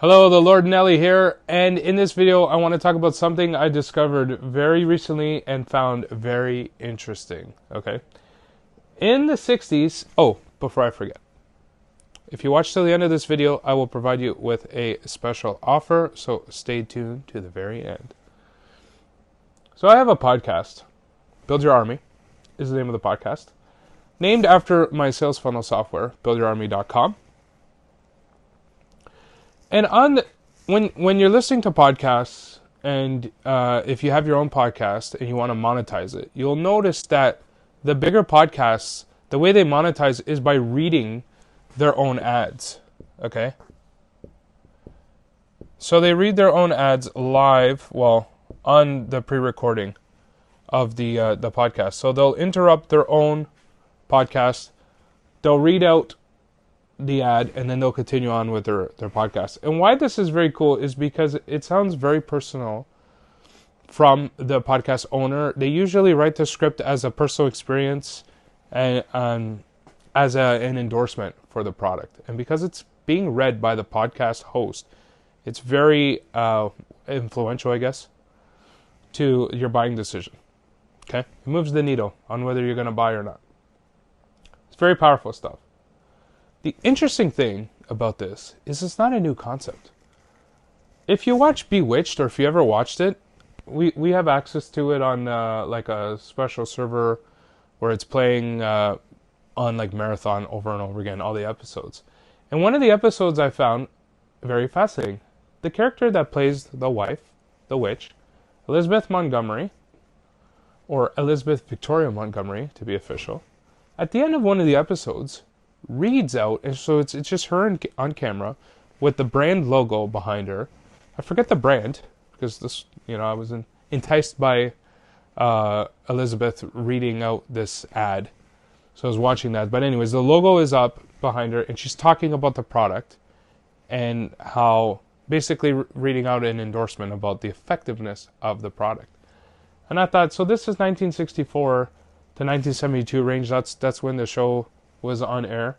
Hello, the Lord Nelly here, and in this video I want to talk about something I discovered very recently and found very interesting, okay? In the 60s, before I forget, if you watch till the end of this video, I will provide you with a special offer, so stay tuned to the very end. So I have a podcast, Build Your Army is the name of the podcast, named after my sales funnel software, buildyourarmy.com. And when you're listening to podcasts, and if you have your own podcast and you want to monetize it, you'll notice that the bigger podcasts, the way they monetize is by reading their own ads. Okay? So they read their own ads live, on the pre-recording of the podcast. So they'll interrupt their own podcast. They'll read out the ad, and then they'll continue on with their podcast. And why this is very cool is because it sounds very personal from the podcast owner. They usually write the script as a personal experience and as an endorsement for the product. And because it's being read by the podcast host, it's very influential, I guess, to your buying decision. Okay? It moves the needle on whether you're going to buy or not. It's very powerful stuff. The interesting thing about this is it's not a new concept. If you watch Bewitched, or if you ever watched it, we have access to it on like a special server where it's playing on like marathon over and over again, all the episodes. And one of the episodes I found very fascinating. The character that plays the wife, the witch, Elizabeth Montgomery, or Elizabeth Victoria Montgomery to be official, at the end of one of the episodes, reads out, and so it's just her on camera with the brand logo behind her. I forget the brand because this, I was enticed by Elizabeth reading out this ad, so I was watching that. But anyways, the logo is up behind her, and she's talking about the product and how basically reading out an endorsement about the effectiveness of the product. And I thought, so this is 1964 to 1972 range. That's when the show was on air.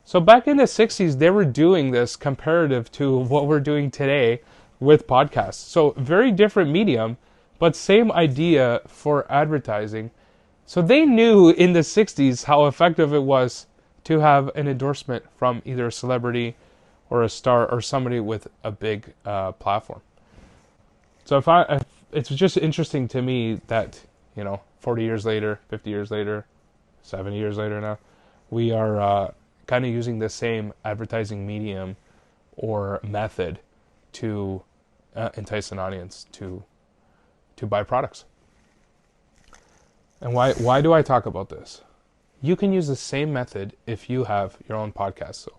So back in the 60s, they were doing this comparative to what we're doing today with podcasts. So very different medium, but same idea for advertising. So they knew in the 60s how effective it was to have an endorsement from either a celebrity or a star or somebody with a big platform. So it's just interesting to me that, 40 years later, 50 years later, 70 years later now, we are kind of using the same advertising medium or method to entice an audience to buy products. And why do I talk about this? You can use the same method if you have your own podcast. So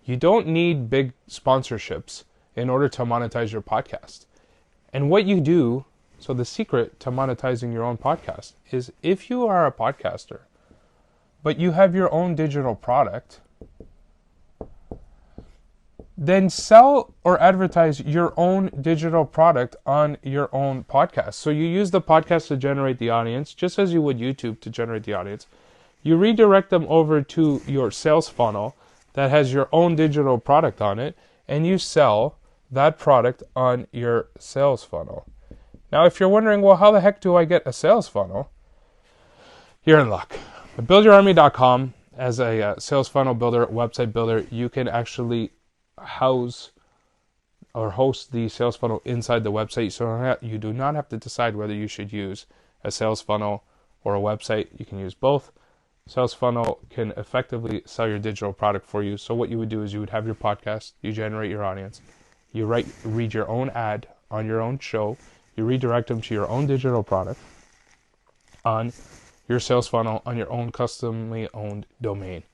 you don't need big sponsorships in order to monetize your podcast. And what you do, so the secret to monetizing your own podcast is if you are a podcaster, but you have your own digital product, then sell or advertise your own digital product on your own podcast. So you use the podcast to generate the audience, just as you would YouTube to generate the audience. You redirect them over to your sales funnel that has your own digital product on it, and you sell that product on your sales funnel. Now, if you're wondering, well, how the heck do I get a sales funnel? You're in luck. BuildYourArmy.com, as a sales funnel builder, website builder, you can actually house or host the sales funnel inside the website. So you do not have to decide whether you should use a sales funnel or a website. You can use both. Sales funnel can effectively sell your digital product for you. So what you would do is you would have your podcast, you generate your audience, you read your own ad on your own show, you redirect them to your own digital product on your sales funnel on your own customly owned domain.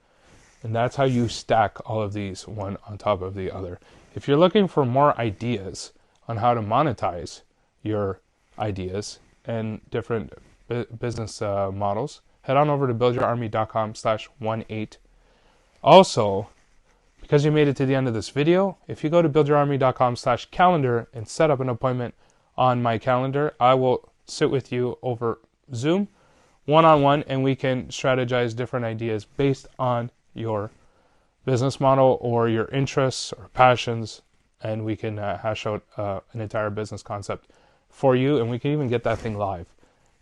And that's how you stack all of these one on top of the other. If you're looking for more ideas on how to monetize your ideas and different business models, head on over to buildyourarmy.com/18. Also, because you made it to the end of this video, if you go to buildyourarmy.com/calendar and set up an appointment on my calendar, I will sit with you over Zoom one-on-one, and we can strategize different ideas based on your business model or your interests or passions and we can hash out an entire business concept for you, and we can even get that thing live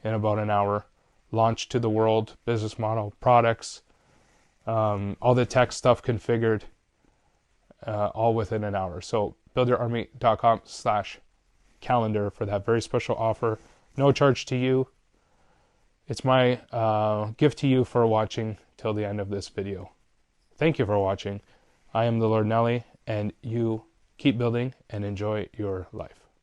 in about an hour. Launch to the world, business model, products, all the tech stuff configured, all within an hour. So buildyourarmy.com/calendar for that very special offer. No charge to you. It's my gift to you for watching till the end of this video. Thank you for watching. I am the Lord Nelly, and you keep building and enjoy your life.